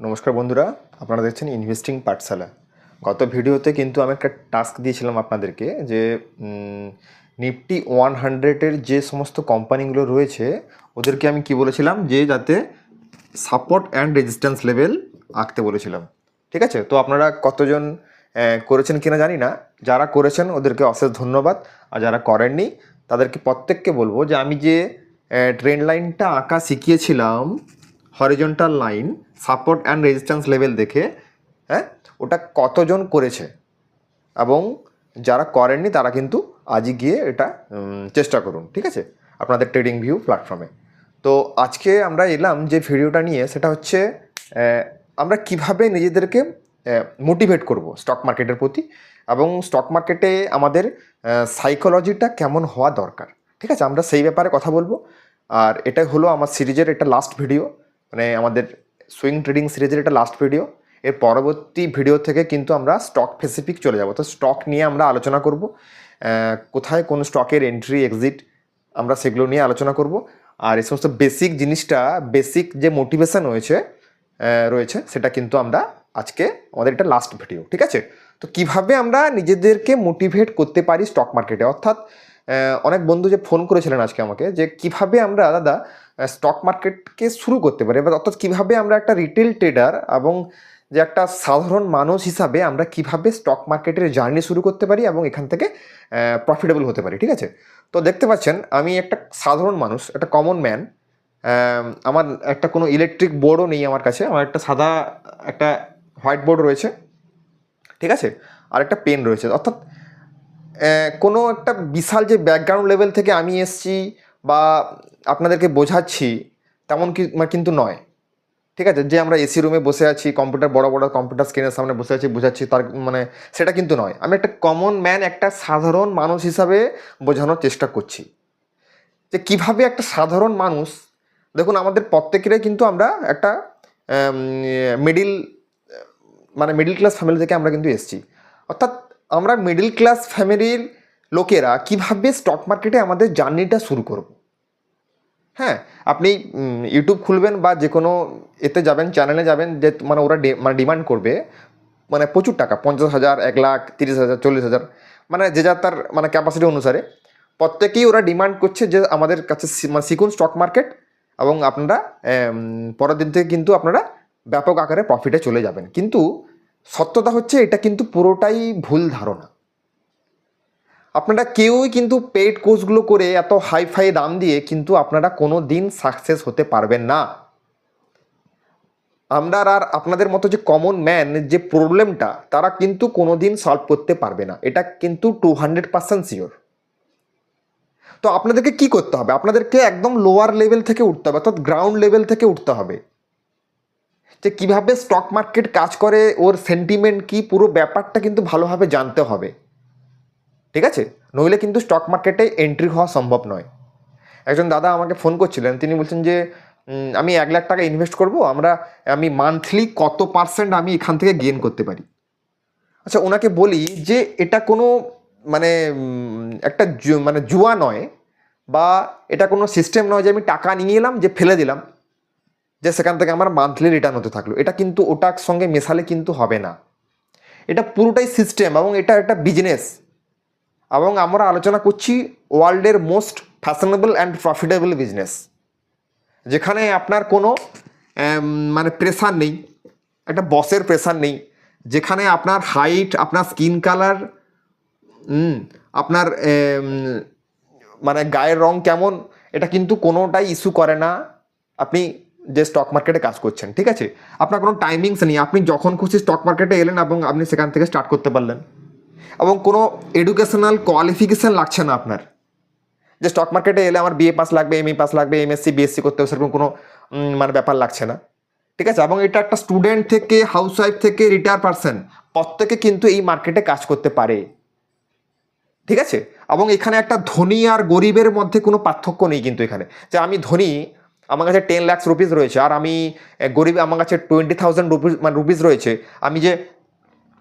নমস্কার বন্ধুরা, আপনারা দেখছেন ইনভেস্টিং পাঠশালা। গত ভিডিওতে কিন্তু আমি একটা টাস্ক দিয়েছিলাম আপনাদেরকে যে নিফটি 100-এর যে সমস্ত কোম্পানিগুলো রয়েছে ওদেরকে আমি কি বলেছিলাম যে যাতে সাপোর্ট অ্যান্ড রেজিস্ট্যান্স লেভেল আঁকতে বলেছিলাম। ঠিক আছে, তো আপনারা কতজন করেছেন কিনা জানি না। যারা করেছেন ওদেরকে অশেষ ধন্যবাদ, আর যারা করেননি তাদেরকে প্রত্যেককে বলবো যে আমি যে ট্রেন্ড লাইনটা আঁকা শিখিয়েছিলাম, horizontal line support and resistance level দেখে, হ্যাঁ, ওটা কতজন করেছে এবং যারা করেননি তারা কিন্তু আজই গিয়ে এটা চেষ্টা করুন। ঠিক আছে, আপনাদের ট্রেডিং ভিউ প্ল্যাটফর্মে। তো আজকে আমরা এলাম যে ভিডিওটা নিয়ে, সেটা হচ্ছে আমরা কিভাবে নিজেদেরকে মোটিভেট করব স্টক মার্কেটের প্রতি, এবং স্টক মার্কেটে আমাদের সাইকোলজিটা কেমন হওয়া দরকার। ঠিক আছে, আমরা সেই ব্যাপারে কথা বলবো। আর এটা হলো আমার সিরিজের এটা লাস্ট ভিডিও, মানে আমাদের সুইং ট্রেডিং সিরিজের এটা লাস্ট ভিডিও। এর পরবর্তী ভিডিও থেকে কিন্তু আমরা স্টক স্পেসিফিক চলে যাব। তো স্টক নিয়ে আমরা আলোচনা করব, কোথায় কোন স্টকের এন্ট্রি এক্সিট আমরা সেগুলো নিয়ে আলোচনা করব। আর এই সমস্ত বেসিক জিনিসটা, বেসিক যে মোটিভেশন রয়েছে সেটা কিন্তু আমরা আজকে আমাদের এটা লাস্ট ভিডিও। ঠিক আছে, তো কিভাবে আমরা নিজেদেরকে মোটিভেট করতে পারি স্টক মার্কেটে, অর্থাৎ অনেক বন্ধু যে ফোন করেছিলেন আজকে আমাকে যে কিভাবে আমরা দাদা স্টক মার্কেটকে শুরু করতে পারি, এবার অর্থাৎ কীভাবে আমরা একটা রিটেল ট্রেডার এবং যে একটা সাধারণ মানুষ হিসাবে আমরা কিভাবে স্টক মার্কেটের জার্নি শুরু করতে পারি এবং এখান থেকে প্রফিটেবল হতে পারি। ঠিক আছে, তো দেখতে পাচ্ছেন আমি একটা সাধারণ মানুষ, একটা কমন ম্যান। আমার একটা কোনো ইলেকট্রিক বোর্ডও নেই আমার কাছে, আমার একটা সাদা একটা হোয়াইট বোর্ড রয়েছে, ঠিক আছে, আর একটা পেন রয়েছে। অর্থাৎ কোনো একটা বিশাল যে ব্যাকগ্রাউন্ড লেভেল থেকে আমি এসছি বা আপনাদেরকে বোঝাচ্ছি তেমন কিন্তু নয়। ঠিক আছে, যে আমরা এসি রুমে বসে আছি, কম্পিউটার বড় বড় কম্পিউটার স্ক্রিনের সামনে বসে আছি বোঝাচ্ছি, তার মানে সেটা কিন্তু নয়। আমি একটা কমন ম্যান, একটা সাধারণ মানুষ হিসাবে বোঝানোর চেষ্টা করছি যে কিভাবে একটা সাধারণ মানুষ, দেখুন আমাদের প্রত্যেকেরই কিন্তু আমরা একটা মিডিল ক্লাস ফ্যামিলি থেকে আমরা কিন্তু এসছি। অর্থাৎ আমরা মিডিল ক্লাস ফ্যামিলির লোকেরা কিভাবে স্টক মার্কেটে আমাদের জার্নিটা শুরু করব। হ্যাঁ, আপনি ইউটিউব খুলবেন বা যে কোনো এতে যাবেন, চ্যানেলে যাবেন, যে মানে ওরা ডিমান্ড করবে মানে প্রচুর টাকা, 50,000, 1,00,000, 30,000, 40,000, মানে যে যার তার মানে ক্যাপাসিটি অনুসারে প্রত্যেকেই ওরা ডিমান্ড করছে যে আমাদের কাছে মানে শিখুন স্টক মার্কেট, এবং আপনারা পরের দিন থেকে কিন্তু আপনারা ব্যাপক আকারে প্রফিটে চলে যাবেন। কিন্তু সত্যতা হচ্ছে এটা কিন্তু পুরোটাই ভুল ধারণা। আপনারা কেউই কিন্তু পেইড কোর্সগুলো করে এত হাই দাম দিয়ে কিন্তু আপনারা কোনো দিন সাকসেস হতে পারবেন না। আমরা আর আপনাদের মতো যে কমন ম্যান যে প্রবলেমটা তারা কিন্তু কোনো দিন সলভ করতে পারবে না, এটা কিন্তু 200% শিওর। তো আপনাদেরকে কি করতে হবে? আপনাদেরকে একদম লোয়ার লেভেল থেকে উঠতে হবে, অর্থাৎ গ্রাউন্ড লেভেল থেকে উঠতে হবে, যে কীভাবে স্টক মার্কেট কাজ করে, ওর সেন্টিমেন্ট কি, পুরো ব্যাপারটা কিন্তু ভালোভাবে জানতে হবে। ঠিক আছে, নইলে কিন্তু স্টক মার্কেটে এন্ট্রি হওয়া সম্ভব নয়। একজন দাদা আমাকে ফোন করছিলেন, তিনি বলছেন যে আমি 1,00,000 টাকা ইনভেস্ট করবো, আমি মান্থলি কত পার্সেন্ট আমি এখান থেকে গেইন করতে পারি। আচ্ছা, ওনাকে বলি যে এটা কোনো মানে একটা মানে জুয়া নয়, বা এটা কোনো সিস্টেম নয় যে আমি টাকা নিয়ে এলাম, যে ফেলে দিলাম, যে সেখান থেকে আমার মান্থলি রিটার্ন হতে থাকলো। এটা কিন্তু ওটার সঙ্গে মেশালে কিন্তু হবে না। এটা পুরোটাই সিস্টেম এবং এটা একটা বিজনেস। এবং আমরা আলোচনা করছি ওয়ার্ল্ডের most fashionable and profitable business, যেখানে আপনার কোনো মানে প্রেশার নেই, একটা বসের প্রেশার নেই, যেখানে আপনার হাইট, আপনার স্কিন কালার, আপনার মানে গায়ের রং কেমন, এটা কিন্তু কোনোটাই ইস্যু করে না আপনি যে স্টক মার্কেটে কাজ করছেন। ঠিক আছে, আপনার কোনো টাইমিংস নেই, আপনি যখন খুশি স্টক মার্কেটে এলেন এবং আপনি সেখান থেকে স্টার্ট করতে পারলেন, এবং কোনো এডুকেশনাল কোয়ালিফিকেশান লাগছে না আপনার, যে স্টক মার্কেটে এলে আমার বিএ পাস লাগবে, এমএ পাস লাগবে, এমএসসি বিএসসি করতে হবে, সেরকম কোনো মানে ব্যাপার লাগছে না। ঠিক আছে, এবং এটা একটা স্টুডেন্ট থেকে হাউসওয়াইফ থেকে রিটায়ার পারসন প্রত্যেকে কিন্তু এই মার্কেটে কাজ করতে পারে। ঠিক আছে, এবং এখানে একটা ধনী আর গরিবের মধ্যে কোনো পার্থক্য নেই কিন্তু এখানে, যে আমি ধনী, আমার কাছে 10 লাখ রুপিস রয়েছে, আর আমি গরিব, আমার কাছে 20,000 রুপিস রয়েছে, আমি যে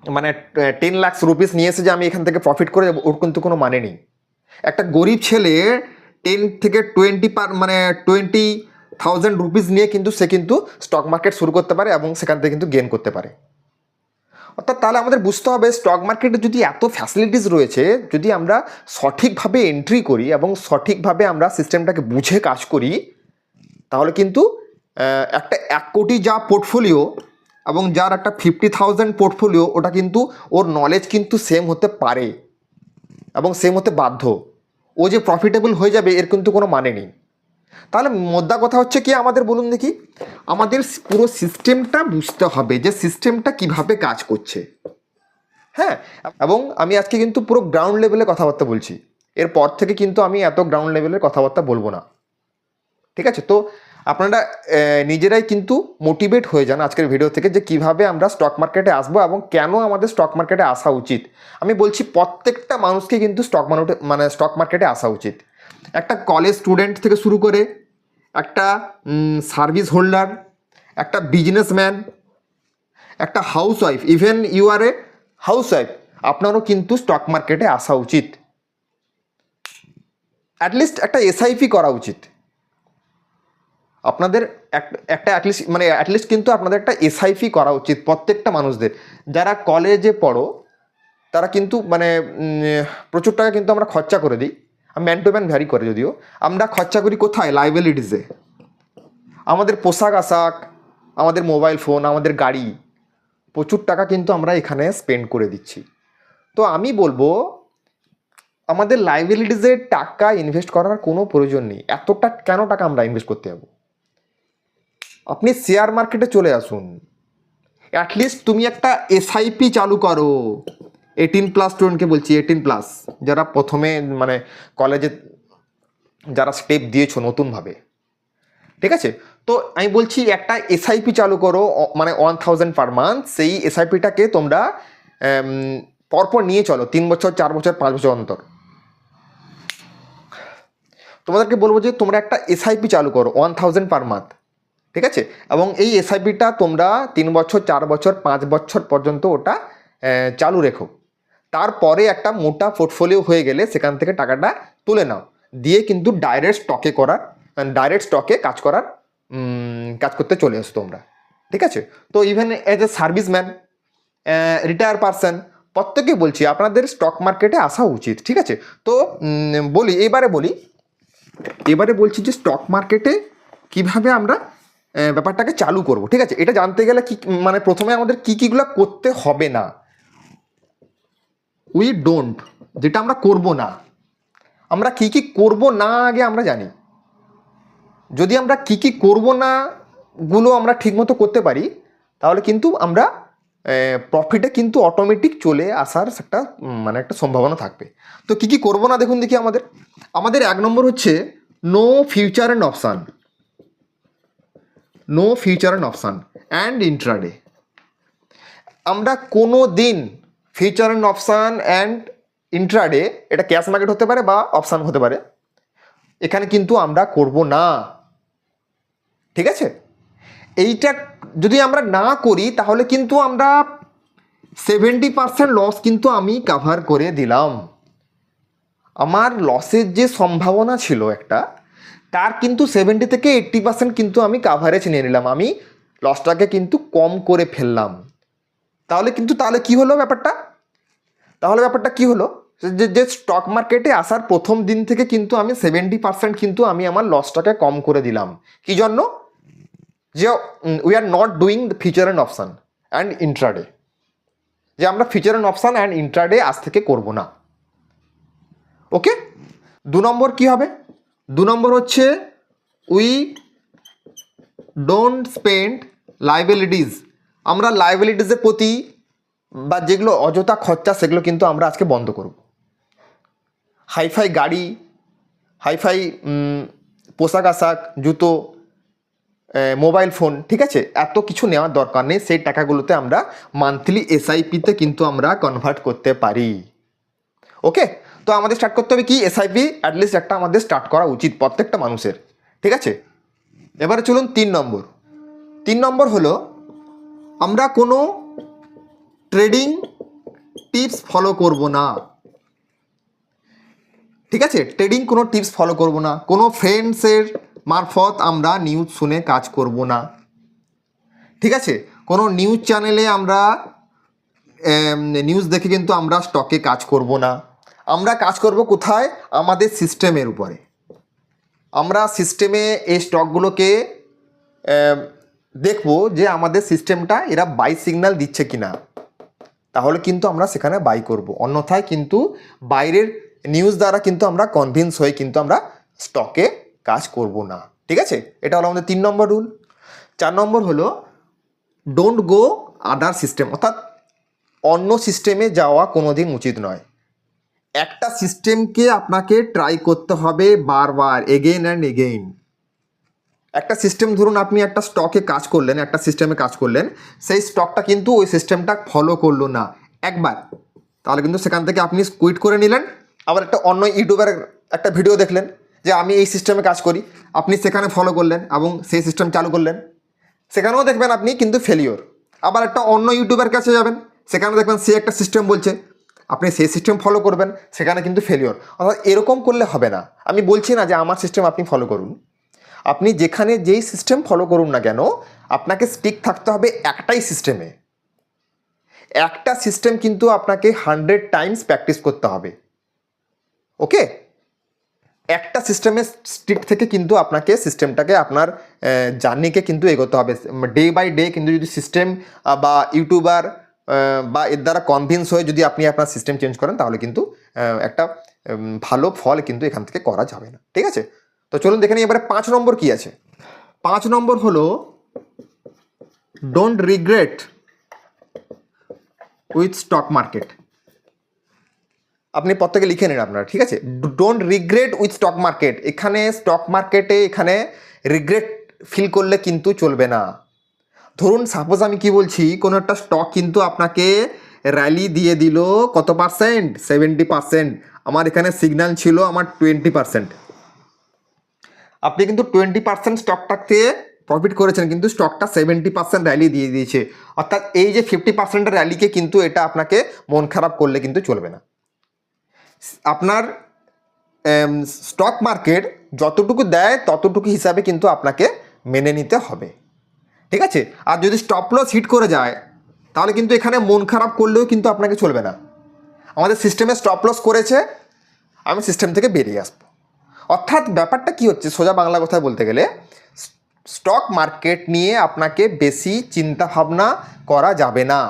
মানে 10 লাখ রুপিস নিয়ে এসে যে আমি এখান থেকে প্রফিট করে দেবো, ওর কিন্তু কোনো মানে নেই। একটা গরিব ছেলে 10 থেকে 20 20 ₹1000 নিয়ে কিন্তু সে কিন্তু স্টক মার্কেট শুরু করতে পারে এবং সেখান থেকে কিন্তু গেন করতে পারে। অর্থাৎ তাহলে আমাদের বুঝতে হবে স্টক মার্কেটে যদি এত ফ্যাসিলিটিস রয়েছে, যদি আমরা সঠিকভাবে এন্ট্রি করি এবং সঠিকভাবে আমরা সিস্টেমটাকে বুঝে কাজ করি, তাহলে কিন্তু একটা 1 কোটি যা পোর্টফোলিও এবং যার একটা 50,000 পোর্টফোলিও, ওটা কিন্তু ওর নলেজ কিন্তু সেম হতে পারে এবং সেম হতে বাধ্য। ও যে প্রফিটেবল হয়ে যাবে এর কিন্তু কোনো মানে নেই। তাহলে মোদ্দা কথা হচ্ছে কি, আমাদের বলুন দেখি, আমাদের পুরো সিস্টেমটা বুঝতে হবে যে সিস্টেমটা কিভাবে কাজ করছে। হ্যাঁ, এবং আমি আজকে কিন্তু পুরো গ্রাউন্ড লেভেলে কথাবার্তা বলছি, এরপর থেকে কিন্তু আমি এত গ্রাউন্ড লেভেলের কথাবার্তা বলবো না। ঠিক আছে, তো আপনারা নিজেরাই কিন্তু মোটিভেট হয়ে যান আজকের ভিডিও থেকে যে কিভাবে আমরা স্টক মার্কেটে আসবো এবং কেন আমাদের স্টক মার্কেটে আসা উচিত। আমি বলছি প্রত্যেকটা মানুষকে কিন্তু স্টক মার্কেটে আসা উচিত। একটা কলেজ স্টুডেন্ট থেকে শুরু করে একটা সার্ভিস হোল্ডার, একটা বিজনেসম্যান, একটা housewife, even you are a housewife, আপনারও কিন্তু স্টক মার্কেটে আসা উচিত। অ্যাটলিস্ট একটা এসআইপি করা উচিত আপনাদের, একটা অ্যাটলিস্ট কিন্তু আপনাদের একটা এসআইপি করা উচিত প্রত্যেকটা মানুষদের। যারা কলেজে পড়ো তারা কিন্তু প্রচুর টাকা কিন্তু আমরা খরচা করে দিই, ম্যান টু ম্যান ভ্যারি করে, যদিও আমরা খরচা করি কোথায়, লাইবিলিটিসে। আমাদের পোশাক আশাক, আমাদের মোবাইল ফোন, আমাদের গাড়ি, প্রচুর টাকা কিন্তু আমরা এখানে স্পেন্ড করে দিচ্ছি। তো আমি বলবো আমাদের লাইবিলিটিসে টাকা ইনভেস্ট করার কোনো প্রয়োজন নেই। এতটা কেন টাকা আমরা ইনভেস্ট করতে যাবো? আপনি শেয়ার মার্কেটে চলে আসুন, অ্যাটলিস্ট তুমি একটা এসআইপি চালু করো। 18+ স্টুডেন্টকে বলছি, 18+, যারা প্রথমে কলেজে যারা স্টেপ দিয়েছো নতুনভাবে, ঠিক আছে? তো আমি বলছি একটা এসআইপি চালু করো, 1000 পার মান্থ। সেই এসআইপিটাকে তোমরা পরপর নিয়ে চলো 3 বছর, 4 বছর, 5 বছর অন্তর। তোমাদেরকে বলবো যে তোমরা একটা এসআইপি চালু করো 1000 পার মান্থ, ঠিক আছে? এবং এই এসআইপিটা তোমরা 3 বছর, 4 বছর, 5 বছর পর্যন্ত ওটা চালু রেখো। তারপরে একটা মোটা পোর্টফোলিও হয়ে গেলে সেখান থেকে টাকাটা তুলে নাও, দিয়ে কিন্তু ডাইরেক্ট স্টকে কাজ করতে চলে আসো তোমরা, ঠিক আছে? তো even as a serviceman, retire person, প্রত্যেকে বলছি আপনাদের স্টক মার্কেটে আসা উচিত, ঠিক আছে? তো এবারে বলছি যে স্টক মার্কেটে কিভাবে আমরা ব্যাপারটাকে চালু করব, ঠিক আছে? এটা জানতে গেলে কি প্রথমে আমাদের কীগুলো করতে হবে না, যেটা আমরা করব না, আমরা কি করব না আগে আমরা জানি। যদি আমরা কি করব না গুলো আমরা ঠিকমতো করতে পারি, তাহলে কিন্তু আমরা প্রফিটে কিন্তু অটোমেটিক চলে আসার একটা সম্ভাবনা থাকবে। তো কি করব না দেখুন দেখি, আমাদের 1 নম্বর হচ্ছে no future and option and intraday. আমরা কোনো দিন future and option and intraday, এটা ক্যাশ মার্কেট হতে পারে বা অপশান হতে পারে, এখানে কিন্তু আমরা করব না, ঠিক আছে? এইটা যদি আমরা না করি তাহলে কিন্তু আমরা 70% লস কিন্তু আমি কাভার করে দিলাম। আমার লসের যে সম্ভাবনা ছিল একটা, তার কিন্তু 70 থেকে 80% কিন্তু আমি কাভারেজ নিয়ে নিলাম, আমি লসটাকে কিন্তু কম করে ফেললাম। তাহলে কি হলো ব্যাপারটা? কি হলো যে স্টক মার্কেটে আসার প্রথম দিন থেকে কিন্তু আমি 70% কিন্তু আমি আমার লসটাকে কম করে দিলাম। কি জন্য? যে we are not doing the future and option and intraday, যে আমরা future and option and intraday আজ থেকে করব না। ওকে, 2 নম্বর কি হবে? 2 নম্বর হচ্ছে উই ডোন্ট স্পেন্ড লাইবিলিটিস। আমরা লাইবিলিটিসের প্রতি বা যেগুলো অযথা খরচা সেগুলো কিন্তু আমরা আজকে বন্ধ করব। হাইফাই গাড়ি, হাইফাই পোশাক আশাক, জুতো, মোবাইল ফোন, ঠিক আছে, এত কিছু নেওয়ার দরকার নেই। সেই টাকাগুলোতে আমরা মান্থলি এসআইপিতে কিন্তু আমরা কনভার্ট করতে পারি। ওকে, তো আমাদের স্টার্ট করতে হবে কি, এসআইপি অ্যাটলিস্ট একটা আমাদের স্টার্ট করা উচিত প্রত্যেকটা মানুষের, ঠিক আছে? এবারে চলুন 3 নম্বর। 3 নম্বর হলো আমরা কোনো ট্রেডিং টিপস ফলো করব না, ঠিক আছে? কোনো টিপস ফলো করব না, কোনো ফ্রেন্ডসের মারফত আমরা নিউজ শুনে কাজ করব না, ঠিক আছে? কোনো নিউজ চ্যানেলে আমরা নিউজ দেখে কিন্তু আমরা স্টকে কাজ করব না। আমরা কাজ করব কোথায়? আমাদের সিস্টেমের উপরে। আমরা সিস্টেমে এই স্টকগুলোকে দেখব যে আমাদের সিস্টেমটা এরা বাই সিগন্যাল দিচ্ছে কি না, তাহলে কিন্তু আমরা সেখানে বাই করব। অন্যথায় কিন্তু বাইরের নিউজ দ্বারা কিন্তু আমরা কনভিন্স হয়ে কিন্তু আমরা স্টকে কাজ করব না, ঠিক আছে? এটা হলো আমাদের 3 নম্বর রুল। 4 নম্বর হলো ডোন্ট গো আদার সিস্টেম, অর্থাৎ অন্য সিস্টেমে যাওয়া কোনোদিন উচিত নয়। একটা সিস্টেমকে আপনাকে ট্রাই করতে হবে বারবার, এগেইন অ্যান্ড এগেইন। একটা সিস্টেম, ধরুন আপনি একটা স্টকে কাজ করলেন, একটা সিস্টেমে কাজ করলেন, সেই স্টকটা কিন্তু ওই সিস্টেমটা ফলো করলো না একবার, তাহলে কিন্তু সেখান থেকে আপনি কুইট করে নিলেন। আবার একটা অন্য ইউটিউবের একটা ভিডিও দেখলেন যে আমি এই সিস্টেমে কাজ করি, আপনি সেখানে ফলো করলেন এবং সেই সিস্টেম চালু করলেন, সেখানেও দেখবেন আপনি কিন্তু ফেলিওর। আবার একটা অন্য ইউটিউবের কাছে যাবেন, সেখানে দেখবেন সে একটা সিস্টেম বলছে, আপনি সেই সিস্টেম ফলো করবেন, সেখানে কিন্তু ফেলিওর। অর্থাৎ এরকম করলে হবে না। আমি বলছি না যে আমার সিস্টেম আপনি ফলো করুন, আপনি যেখানে যেই সিস্টেম ফলো করুন না কেন, আপনাকে স্টিক থাকতে হবে একটাই সিস্টেমে। একটা সিস্টেম কিন্তু আপনাকে 100 টাইমস প্র্যাকটিস করতে হবে, ওকে? একটা সিস্টেমে স্টিক থেকে কিন্তু আপনাকে সিস্টেমটাকে আপনার জার্নিকে কিন্তু এগোতে হবে ডে বাই ডে। কিন্তু যদি সিস্টেম বা ইউটিউবার বা এর দ্বারা কনভিন্স হয়ে যদি আপনি আপনার সিস্টেম চেঞ্জ করেন, তাহলে কিন্তু একটা ভালো ফল কিন্তু এখান থেকে করা যাবে না, ঠিক আছে? তো চলুন দেখে নিই এবারে 5 নম্বর কি আছে। 5 নম্বর হলো don't regret with stock market. আপনি প্রত্যেকে লিখে নিন আপনারা, ঠিক আছে? Don't regret with stock market. এখানে স্টক মার্কেটে এখানে রিগ্রেট ফিল করলে কিন্তু চলবে না। ধরুন সাপোজ আমি কি বলছি, কোনো একটা স্টক কিন্তু আপনাকে র্যালি দিয়ে দিল কত পার্সেন্ট? 70%। আমার এখানে সিগন্যাল ছিল আমার 20%। আপনি কিন্তু 20% স্টকটাকে প্রফিট করেছেন, কিন্তু স্টকটা 70% র্যালি দিয়ে দিয়েছে। অর্থাৎ এই যে 50%-এর র্যালিকে কিন্তু এটা আপনাকে মন খারাপ করলে কিন্তু চলবে না। আপনার স্টক মার্কেট যতটুকু দেয় ততটুকু হিসাবে কিন্তু আপনাকে মেনে নিতে হবে, ঠিক আছে? আর যদি স্টপ লস হিট করে যায়, তাহলে কিন্তু এখানে মন খারাপ করলেও কিন্তু আপনাকে চলবে না। আমাদের সিস্টেমে স্টপ লস করেছে, আমি সিস্টেম থেকে বেরিয়ে আসবো। অর্থাৎ ব্যাপারটা কি হচ্ছে, সোজা বাংলা কথায় বলতে গেলে, স্টক মার্কেট নিয়ে আপনাকে বেশি চিন্তা ভাবনা করা যাবে না।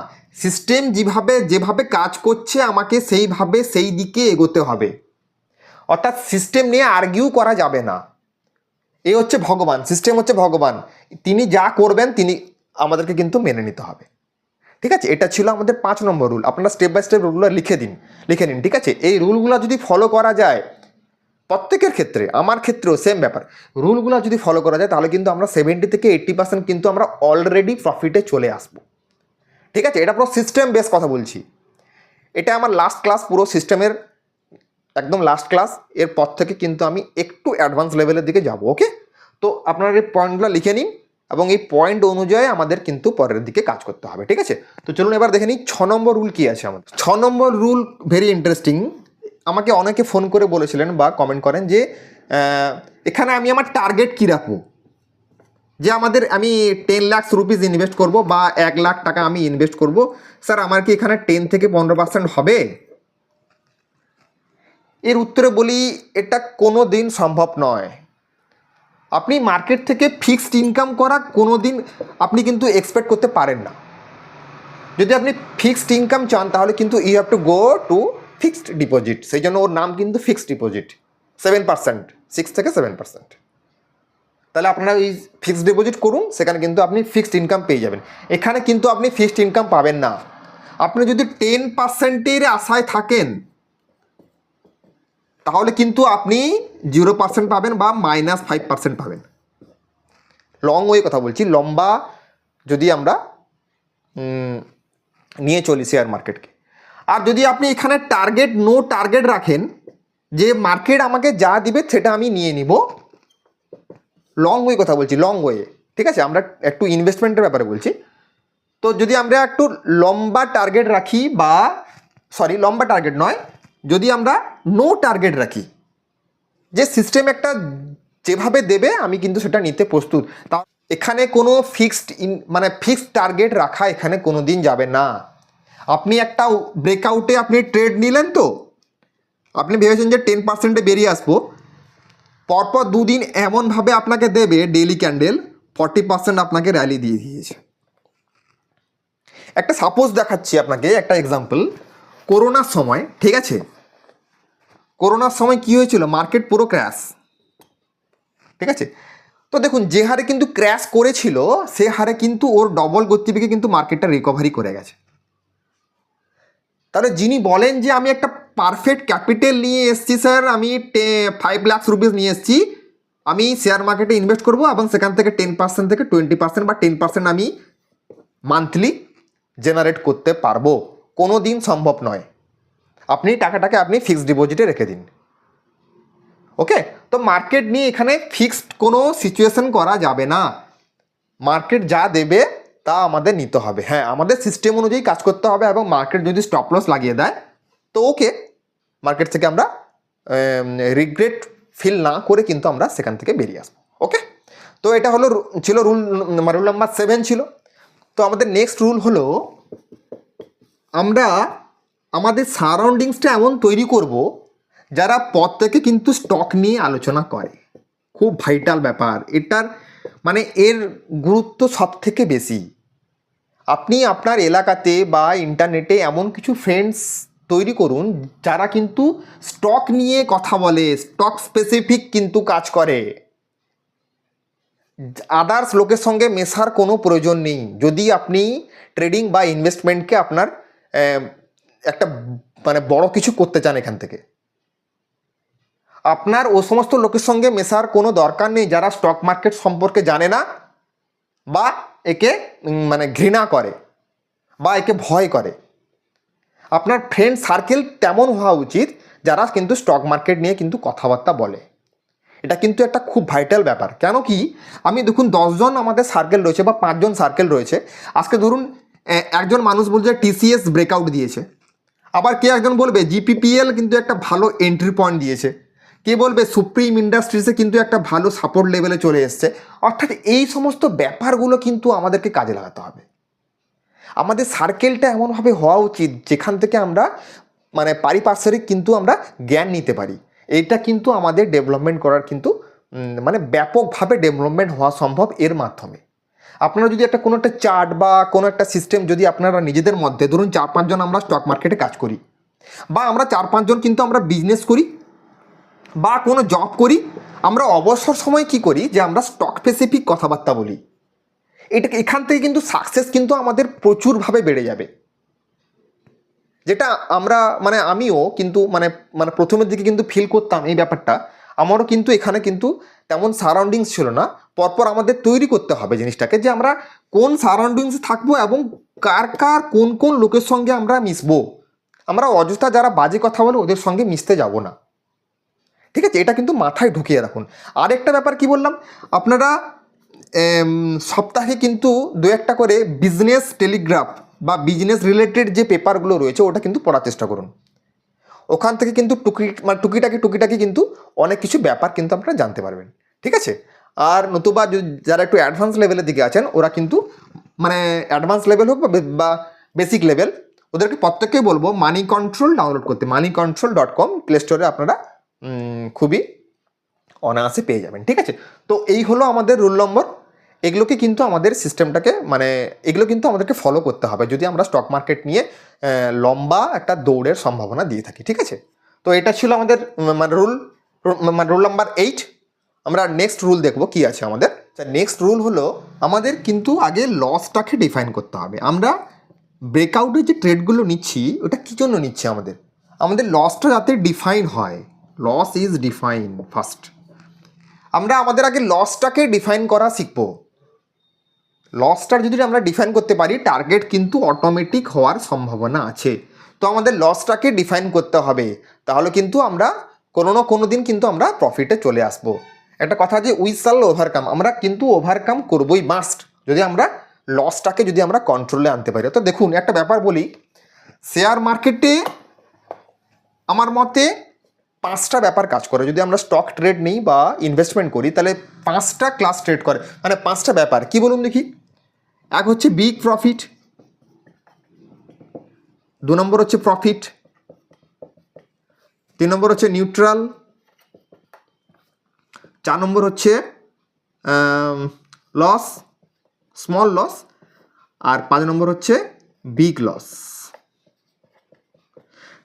সিস্টেম যেভাবে কাজ করছে আমাকে সেইভাবে সেই দিকে এগোতে হবে। অর্থাৎ সিস্টেম নিয়ে আর্গিউ করা যাবে না। এই হচ্ছে ভগবান, সিস্টেম হচ্ছে ভগবান, তিনি যা করবেন তিনি আমাদেরকে কিন্তু মেনে নিতে হবে, ঠিক আছে? এটা ছিল আমাদের 5 নম্বর রুল। আপনারা স্টেপ বাই স্টেপ রুলগুলো লিখে নিন, ঠিক আছে? এই রুলগুলো যদি ফলো করা যায় প্রত্যেকের ক্ষেত্রে, আমার ক্ষেত্রেও সেম ব্যাপার, রুলগুলো যদি ফলো করা যায়, তাহলে কিন্তু আমরা 70 থেকে 80% কিন্তু আমরা অলরেডি প্রফিটে চলে আসবো, ঠিক আছে? এটা পুরো সিস্টেম বেস কথা বলছি। এটা আমার লাস্ট ক্লাস, পুরো সিস্টেমের একদম লাস্ট ক্লাস। এরপর থেকে কিন্তু আমি একটু অ্যাডভান্স লেভেলের দিকে যাব, ওকে? তো আপনারা এই পয়েন্টগুলো লিখে নিন এবং এই পয়েন্ট অনুযায়ী আমাদের কিন্তু পরের দিকে কাজ করতে হবে, ঠিক আছে? তো চলুন এবার দেখে নিই 6 নম্বর রুল কী আছে আমাদের। 6 নম্বর রুল ভেরি ইন্টারেস্টিং। আমাকে অনেকে ফোন করে বলেছিলেন বা কমেন্ট করেন যে এখানে আমি আমার টার্গেট কী রাখবো, যে আমি 10 লাখ রুপিস ইনভেস্ট করব বা 1 লাখ টাকা আমি ইনভেস্ট করব, স্যার আমার কি এখানে 10 থেকে 15% হবে? এর উত্তরে বলি, এটা কোনো দিন সম্ভব নয়। আপনি মার্কেট থেকে ফিক্সড ইনকাম করা কোনো দিন আপনি কিন্তু এক্সপেক্ট করতে পারেন না। যদি আপনি ফিক্সড ইনকাম চান, তাহলে কিন্তু you have to go to fixed deposit. সেই জন্য ওর নাম কিন্তু ফিক্সড ডিপোজিট। 7%, 6 থেকে 7%। তাহলে আপনারা ওই ফিক্সড ডিপোজিট করুন, সেখানে কিন্তু আপনি ফিক্সড ইনকাম পেয়ে যাবেন। এখানে কিন্তু আপনি ফিক্সড ইনকাম পাবেন না। আপনি যদি 10%-এর আশায় থাকেন, তাহলে কিন্তু আপনি 0% পাবেন বা -5% পাবেন। লং ওয়ে কথা বলছি, লম্বা যদি আমরা নিয়ে চলি শেয়ার মার্কেটকে। আর যদি আপনি এখানে নো টার্গেট রাখেন, যে মার্কেট আমাকে যা দিবে সেটা আমি নিয়ে নিব, লং ওয়ে কথা বলছি, লং ওয়ে, ঠিক আছে? আমরা একটু ইনভেস্টমেন্টের ব্যাপারে বলছি। তো যদি আমরা একটু লম্বা টার্গেট রাখি, বা লম্বা টার্গেট নয়, যদি আমরা নো টার্গেট রাখি, যে সিস্টেম একটা যেভাবে দেবে আমি কিন্তু সেটা নিতে প্রস্তুত। তা এখানে কোনো ফিক্সড টার্গেট রাখা এখানে কোনো দিন যাবে না। আপনি একটা ব্রেকআউটে আপনি ট্রেড নিলেন, তো আপনি ভেবেছেন যে 10%-এ বেরিয়ে আসবো, পরপর দুদিন এমনভাবে আপনাকে দেবে ডেইলি ক্যান্ডেল 40% আপনাকে র্যালি দিয়ে দিয়েছে। একটা সাপোজ দেখাচ্ছি আপনাকে, একটা এক্সাম্পল। করোনার সময়, ঠিক আছে, করোনার সময় কি হয়েছিল, মার্কেট পুরো ক্র্যাশ, ঠিক আছে। তো দেখুন যে হারে কিন্তু ক্র্যাশ করেছিল সে হারে কিন্তু ওর ডবল গতিবেগে কিন্তু মার্কেটটা রিকভারি করে গেছে। তাহলে যিনি বলেন যে আমি একটা পারফেক্ট ক্যাপিটাল নিয়ে এসেছি স্যার, আমি 5 লাখ রুপিস নিয়ে এসেছি, আমি শেয়ার মার্কেটে ইনভেস্ট করবো এবং সেখান থেকে 10% থেকে 20% বা 10% আমি মান্থলি জেনারেট করতে পারবো, কোনো দিন সম্ভব নয়। আপনি টাকাটাকে আপনি ফিক্সড ডিপোজিটে রেখে দিন। ওকে, তো মার্কেট নিয়ে এখানে ফিক্সড কোনো সিচুয়েশন করা যাবে না। মার্কেট যা দেবে তা আমাদের নিতে হবে। হ্যাঁ, আমাদের সিস্টেম অনুযায়ী কাজ করতে হবে, এবং মার্কেট যদি স্টপ লস লাগিয়ে দেয় তো ওকে, মার্কেট থেকে আমরা রিগ্রেট ফিল না করে কিন্তু আমরা সেখান থেকে বেরিয়ে আসবো। ওকে, তো এটা হলো ছিল রুল নাম্বার 7 ছিল। তো আমাদের নেক্সট রুল হলো, আমরা আমাদের সারাউন্ডিংসটা এমন তৈরি করব যারা প্রত্যেকে কিন্তু স্টক নিয়ে আলোচনা করে। খুব ভাইটাল ব্যাপার এটার, মানে এর গুরুত্ব সব থেকে বেশি। আপনি আপনার এলাকাতে বা ইন্টারনেটে এমন কিছু ফ্রেন্ডস তৈরি করুন যারা কিন্তু স্টক নিয়ে কথা বলে, স্টক স্পেসিফিক কিন্তু কাজ করে। আদার্স লোকের সঙ্গে মেশার কোনো প্রয়োজন নেই যদি আপনি ট্রেডিং বা ইনভেস্টমেন্টকে আপনার একটা মানে বড় কিছু করতে চান। এখান থেকে আপনার ও সমস্ত লোকের সঙ্গে মেশার কোনো দরকার নেই যারা স্টক মার্কেট সম্পর্কে জানে না, বা একে মানে ঘৃণা করে, বা একে ভয় করে। আপনার ফ্রেন্ড সার্কেল তেমন হওয়া উচিত যারা কিন্তু স্টক মার্কেট নিয়ে কিন্তু কথাবার্তা বলে। এটা কিন্তু একটা খুব ভাইটাল ব্যাপার। কেন কি, আমি দেখুন 10 জন আমাদের সার্কেল রয়েছে বা 5 জন সার্কেল রয়েছে। আজকে ধরুন একজন মানুষ বলছে TCS ব্রেকআউট দিয়েছে, আবার কে একজন বলবে GPPL কিন্তু একটা ভালো এন্ট্রি পয়েন্ট দিয়েছে, কে বলবে সুপ্রিম ইন্ডাস্ট্রিজে কিন্তু একটা ভালো সাপোর্ট লেভেলে চলে এসছে। অর্থাৎ এই সমস্ত ব্যাপারগুলো কিন্তু আমাদেরকে কাজে লাগাতে হবে। আমাদের সার্কেলটা এমনভাবে হওয়া উচিত যেখান থেকে আমরা মানে পারিপার্শ্বিক কিন্তু আমরা জ্ঞান নিতে পারি। এইটা কিন্তু আমাদের ডেভেলপমেন্ট করার কিন্তু মানে ব্যাপকভাবে ডেভেলপমেন্ট হওয়া সম্ভব এর মাধ্যমে। আপনারা যদি একটা কোনো একটা চার্ট বা কোনো একটা সিস্টেম যদি আপনারা নিজেদের মধ্যে, ধরুন 4-5 জন আমরা স্টক মার্কেটে কাজ করি, বা আমরা 4-5 জন কিন্তু আমরা বিজনেস করি বা কোনো জব করি, আমরা অবসর সময় কি করি যে আমরা স্টক স্পেসিফিক কথাবার্তা বলি। এখান থেকে কিন্তু সাকসেস কিন্তু আমাদের প্রচুরভাবে বেড়ে যাবে। যেটা আমরা মানে আমিও কিন্তু মানে মানে প্রথমের দিকে কিন্তু ফিল করতাম এই ব্যাপারটা। আমারও কিন্তু এখানে কিন্তু তেমন সারাউন্ডিংস ছিল না। পরপর আমাদের তৈরি করতে হবে জিনিসটাকে, যে আমরা কোন সারাউন্ডিংসে থাকবো এবং কার কার কোন কোন লোকের সঙ্গে আমরা মিশবো। আমরা অযথা যারা বাজে কথা বলে ওদের সঙ্গে মিশতে যাব না, ঠিক আছে। এটা কিন্তু মাথায় ঢুকিয়ে রাখুন। আরেকটা ব্যাপার কি বললাম, আপনারা সপ্তাহে কিন্তু 2-1টা করে বিজনেস টেলিগ্রাফ বা বিজনেস রিলেটেড যে পেপারগুলো রয়েছে ওটা কিন্তু পড়ার চেষ্টা করুন। ওখান থেকে কিন্তু টুকিটাকি কিন্তু অনেক কিছু ব্যাপার কিন্তু আপনারা জানতে পারবেন, ঠিক আছে। আর নতুবা যারা একটু অ্যাডভান্স লেভেলের দিকে আছেন ওরা কিন্তু মানে অ্যাডভান্স লেভেল হোক বা বেসিক লেভেল, ওদেরকে প্রত্যেককেই বলবো মানি কন্ট্রোল ডাউনলোড করতে। moneycontrol.com প্লে স্টোরে আপনারা খুবই অনায়াসে পেয়ে যাবেন, ঠিক আছে। তো এই হলো আমাদের রুল নম্বর। এগুলোকে কিন্তু আমাদের সিস্টেমটাকে মানে এগুলো কিন্তু আমাদেরকে ফলো করতে হবে যদি আমরা স্টক মার্কেট নিয়ে লম্বা একটা দৌড়ের সম্ভাবনা দিয়ে থাকি, ঠিক আছে। তো এটা ছিল আমাদের রুল নাম্বার 8। আমরা নেক্সট রুল দেখবো কি আছে আমাদের। নেক্সট রুল হলো আমাদের কিন্তু আগে লসটাকে ডিফাইন করতে হবে। আমরা ব্রেকআউটের যে ট্রেডগুলো নিচ্ছি ওটা কী জন্য নিচ্ছি, আমাদের লসটা যাতে ডিফাইন হয়। Loss is define first. আমরা আমাদের আগে লসটাকে ডিফাইন করা শিখব। লসটার যদি আমরা ডিফাইন করতে পারি টার্গেট কিন্তু অটোমেটিক হওয়ার সম্ভাবনা আছে। তো আমাদের লসটাকে ডিফাইন করতে হবে, তাহলে কিন্তু আমরা কোনো না কোনো দিন কিন্তু আমরা প্রফিটে চলে আসব। একটা কথা যে উই শ্যাল ওভারকাম, আমরা কিন্তু ওভারকাম করবই মাস্ট যদি আমরা লসটাকে যদি আমরা কন্ট্রোলে আনতে পারি। তো দেখুন একটা ব্যাপার বলি, শেয়ার মার্কেটে আমার মতে 5টা ব্যাপার কাজ করে। যদি আমরা স্টক ট্রেড নিই বা ইনভেস্টমেন্ট করি তাহলে 5টা ক্লাস ট্রেড করে, মানে 5টা ব্যাপার কি বলুন দেখি। এক হচ্ছে বিগ প্রফিট, 2 নম্বর হচ্ছে প্রফিট, 3 নম্বর হচ্ছে নিউট্রাল, 4 নম্বর হচ্ছে লস, স্মল লস, আর 5 নম্বর হচ্ছে বিগ লস।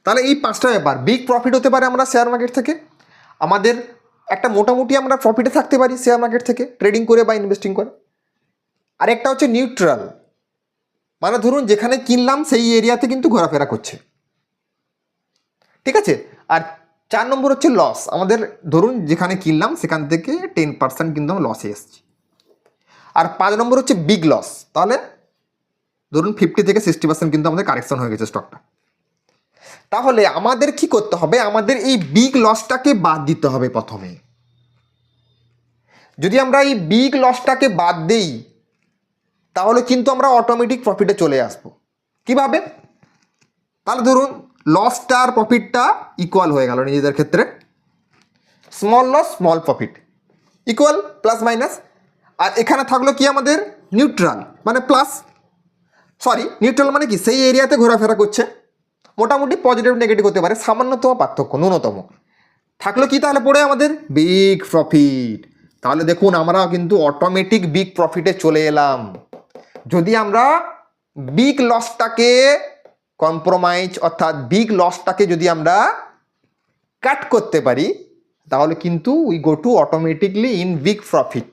তাহলে এই 5টা ব্যাপার, বিগ প্রফিট হতে পারে আমরা শেয়ার মার্কেট থেকে, আমাদের একটা মোটামুটি আমরা প্রফিটে থাকতে পারি শেয়ার মার্কেট থেকে ট্রেডিং করে বা ইনভেস্টিং করে। আর একটা হচ্ছে নিউট্রাল, মানে ধরুন যেখানে কিনলাম সেই এরিয়াতে কিন্তু ঘোরাফেরা করছে, ঠিক আছে। আর 4 নম্বর হচ্ছে লস, আমাদের ধরুন যেখানে কিনলাম সেখান থেকে 10% কিন্তু আমরা লসে এসেছি। আর 5 নম্বর হচ্ছে বিগ লস, তাহলে ধরুন 50 থেকে 60% কিন্তু আমাদের কারেকশন হয়ে গেছে স্টকটা। তাহলে আমাদের কি করতে হবে, আমাদের এই বিগ লসটাকে বাদ দিতে হবে প্রথমে। যদি আমরা এই বিগ লসটাকে বাদ দেই তাহলে কিন্তু আমরা অটোমেটিক প্রফিটে চলে আসব। কিভাবে? তাহলে ধরুন লসটা আর প্রফিটটা ইকুয়াল হয়ে গেল নিজেদের ক্ষেত্রে, small loss small profit equal plus minus. আর এখানে থাকলো কি আমাদের নিউট্রাল, মানে প্লাস, সরি নিউট্রাল মানে কি সেই এরিয়াতে ঘোরাফেরা করছে, মোটামুটি পজিটিভ নেগেটিভ হতে পারে, সামান্যতম পার্থক্য, ন্যূনতম। থাকলো কি তাহলে পড়ে আমাদের বিগ প্রফিট। তাহলে দেখুন আমরা কিন্তু অটোমেটিক বিগ প্রফিটে চলে এলাম। যদি আমরা বিগ লসটাকে কম্প্রোমাইজ অর্থাৎ বিগ লসটাকে যদি আমরা কাট করতে পারি তাহলে কিন্তু we go to automatically in big profit.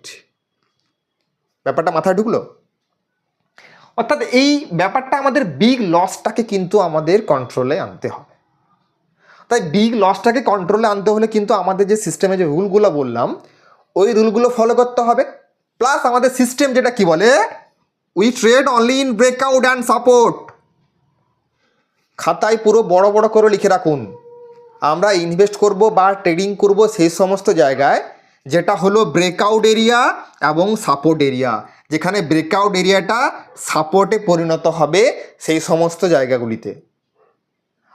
ব্যাপারটা মাথায় ঢুকলো? অর্থাৎ এই ব্যাপারটা আমাদের বিগ লসটাকে কিন্তু আমাদের কন্ট্রোলে আনতে হবে। তাই বিগ লসটাকে কন্ট্রোলে আনতে হলে কিন্তু আমাদের যে সিস্টেমে যে রুলগুলো বললাম ওই রুলগুলো ফলো করতে হবে। প্লাস আমাদের সিস্টেম যেটা কি বলে, we trade only in breakout and support. খাতায় পুরো বড় বড় করে লিখে রাখুন, আমরা ইনভেস্ট করব বা ট্রেডিং করব সেই সমস্ত জায়গায় যেটা হলো ব্রেকআউট এরিয়া এবং সাপোর্ট এরিয়া। যেখানে ব্রেকআউট এরিয়াটা সাপোর্টে পরিণত হবে সেই সমস্ত জায়গাগুলিতে।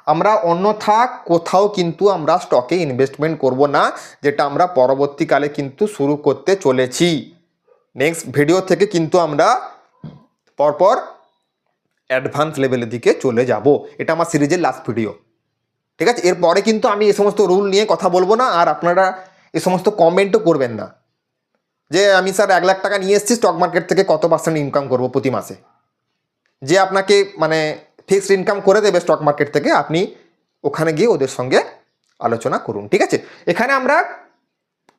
আমরা অন্যথা কোথাও কিন্তু আমরা স্টকে ইনভেস্টমেন্ট করব না, যেটা আমরা পরবর্তীকালে কিন্তু শুরু করতে চলেছি। নেক্সট ভিডিও থেকে কিন্তু আমরা পরপর অ্যাডভান্স লেভেলের দিকে চলে যাব। এটা আমার সিরিজের লাস্ট ভিডিও, ঠিক আছে। এরপরে কিন্তু আমি এই সমস্ত রুল নিয়ে কথা বলবো না, আর আপনারা এই সমস্ত কমেন্টও করবেন না যে আমি স্যার 1 লাখ টাকা নিয়ে এসেছি স্টক মার্কেট থেকে কত পার্সেন্ট ইনকাম করব প্রতি মাসে। যে আপনাকে মানে ফিক্সড ইনকাম করে দেবে স্টক মার্কেট থেকে, আপনি ওখানে গিয়ে ওদের সঙ্গে আলোচনা করুন, ঠিক আছে। এখানে আমরা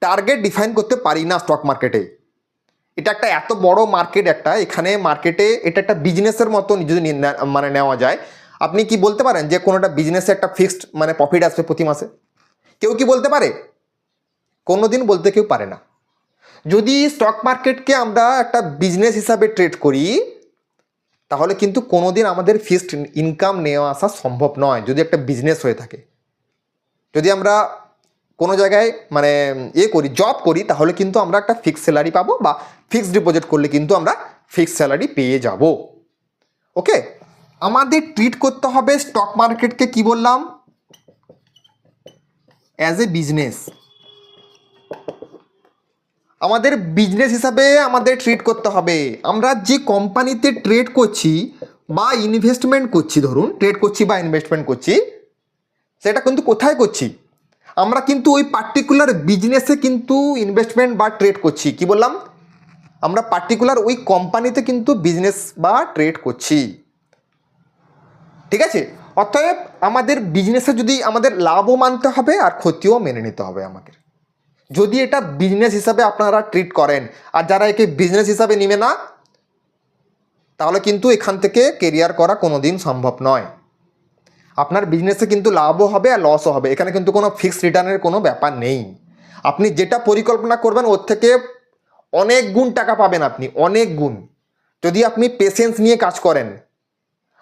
টার্গেট ডিফাইন করতে পারি না স্টক মার্কেটে। এটা একটা এত বড় মার্কেট, একটা এখানে মার্কেটে এটা একটা বিজনেসের মতো যদি মানে নেওয়া যায়। আপনি কি বলতে পারেন যে কোনো একটা বিজনেসে একটা ফিক্সড মানে প্রফিট আসবে প্রতি মাসে? কেউ কি বলতে পারে? কোনো দিন বলতে কেউ পারে না। যদি স্টক মার্কেটকে আমরা একটা বিজনেস হিসাবে ট্রেড করি তাহলে কিন্তু কোনো দিন আমাদের ফিক্সড ইনকাম নেওয়া আসা সম্ভব নয় যদি একটা বিজনেস হয়ে থাকে। যদি আমরা কোনো জায়গায় মানে করি, জব করি, তাহলে কিন্তু আমরা একটা ফিক্সড স্যালারি পাবো, বা ফিক্সড ডিপোজিট করলে কিন্তু আমরা ফিক্সড স্যালারি পেয়ে যাব। ওকে, আমাদের ট্রিট করতে হবে স্টক মার্কেটকে, কি বললাম, অ্যাজ এ বিজনেস। আমাদের বিজনেস হিসাবে আমাদের ট্রিট করতে হবে। আমরা যে কোম্পানিতে ট্রেড করছি বা ইনভেস্টমেন্ট করছি, ধরুন ট্রেড করছি বা ইনভেস্টমেন্ট করছি, সেটা কিন্তু কোথায় করছি? আমরা কিন্তু ওই পার্টিকুলার বিজনেসে কিন্তু ইনভেস্টমেন্ট বা ট্রেড করছি। কি বললাম? আমরা পার্টিকুলার ওই কোম্পানিতে কিন্তু বিজনেস বা ট্রেড করছি, ঠিক আছে। অতএব আমাদের বিজনেসে যদি আমাদের লাভও মানতে হবে আর ক্ষতিও মেনে নিতে হবে আমাদের, যদি এটা বিজনেস হিসাবে আপনারা ট্রিট করেন। আর যারা একে বিজনেস হিসাবে নেবে না তাহলে কিন্তু এখান থেকে কেরিয়ার করা কোনো দিন সম্ভব নয়। আপনার বিজনেসে কিন্তু লাভও হবে আর লসও হবে, এখানে কিন্তু কোনো ফিক্সড রিটার্নের কোনো ব্যাপার নেই। আপনি যেটা পরিকল্পনা করবেন ওর থেকে অনেক গুণ টাকা পাবেন আপনি, অনেক গুণ, যদি আপনি পেশেন্স নিয়ে কাজ করেন।